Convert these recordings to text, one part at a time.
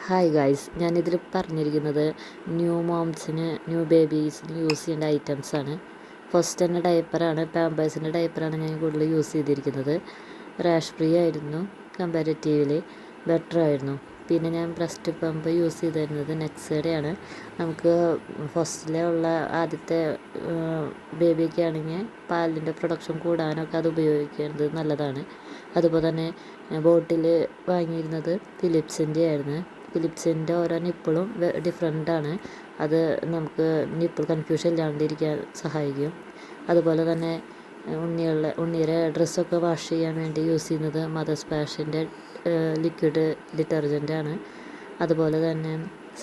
Hi guys, ഞാനിതിൽ പറഞ്ഞിരിക്കുന്നത് new ബേബീസിന് use ചെയ്യേണ്ട ഐറ്റംസാണ്. ഫസ്റ്റ് തന്നെ ഡയപ്പറാണ്, പാമ്പേഴ്സിൻ്റെ ഡയപ്പറാണ് ഞാൻ കൂടുതൽ യൂസ് ചെയ്തിരിക്കുന്നത്. റാഷ് ഫ്രീ ആയിരുന്നു, കമ്പാരിറ്റീവ്ലി ബെറ്റർ ആയിരുന്നു. പിന്നെ ഞാൻ ബ്രസ്റ്റ് പമ്പ് യൂസ് ചെയ്തിരുന്നത് നെക്സയുടെയാണ്. നമുക്ക് ഫസ്റ്റിലെ ഉള്ള ആദ്യത്തെ ബേബിയൊക്കെ ആണെങ്കിൽ പാലിൻ്റെ പ്രൊഡക്ഷൻ കൂടാനൊക്കെ അത് ഉപയോഗിക്കുന്നത് നല്ലതാണ്. അതുപോലെ തന്നെ ബോട്ടിൽ വാങ്ങിയിരുന്നത് ഫിലിപ്സിൻ്റെ ആയിരുന്നു. ഫിലിപ്സിൻ്റെ ഓരോ നിപ്പിളും ഡിഫറെൻ്റാണ്. അത് നമുക്ക് നിപ്പിൾ കൺഫ്യൂഷൻ ഇല്ലാണ്ടിരിക്കാൻ സഹായിക്കും. അതുപോലെ തന്നെ ഉണ്ണിയുടെ ഡ്രസ്സൊക്കെ വാഷ് ചെയ്യാൻ വേണ്ടി യൂസ് ചെയ്യുന്നത് മദർസ് പാഷിൻ്റെ ലിക്വിഡ് ഡിറ്റർജൻ്റാണ്. അതുപോലെ തന്നെ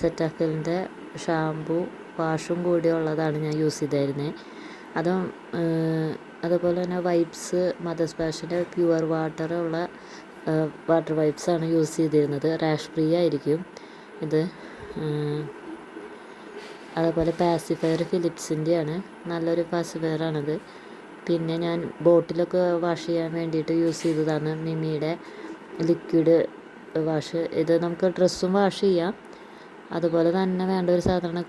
സെറ്റാഫിലിൻ്റെ ഷാമ്പു വാഷും കൂടി ഉള്ളതാണ് ഞാൻ യൂസ് ചെയ്തിരുന്നത്. അതുപോലെ തന്നെ വൈപ്സ് മദർസ് പാഷിൻ്റെ പ്യുവർ വാട്ടറുള്ള വാട്ടർ വൈപ്സാണ് യൂസ് ചെയ്തിരുന്നത്. റാഷ് ഫ്രീ ആയിരിക്കും ഇത്. അതുപോലെ പാസിഫയർ ഫിലിപ്സിൻ്റെയാണ്, നല്ലൊരു പാസിഫയറാണിത്. പിന്നെ ഞാൻ ബോട്ടിലൊക്കെ വാഷ് ചെയ്യാൻ വേണ്ടിയിട്ട് യൂസ് ചെയ്തതാണ് മിമിയുടെ ലിക്വിഡ് വാഷ്. ഇത് നമുക്ക് ഡ്രസ്സും വാഷ് ചെയ്യാം. അതുപോലെ തന്നെ വേണ്ട ഒരു സാധനമാണ്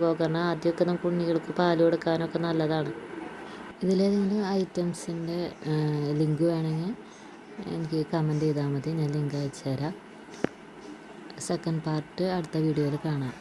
ഗോകർണ ആദ്യമൊക്കെ നമുക്ക് ഉണ്ണികൾക്ക് പാൽ കൊടുക്കാനൊക്കെ നല്ലതാണ്. ഇതിലേതെങ്കിലും ഐറ്റംസിൻ്റെ ലിങ്ക് വേണമെങ്കിൽ എനിക്ക് കമൻറ്റ് ചെയ്താൽ മതി, ഞാൻ ലിങ്ക് അയച്ചു തരാം. സെക്കൻഡ് പാർട്ട് അടുത്ത വീഡിയോയിൽ കാണാം.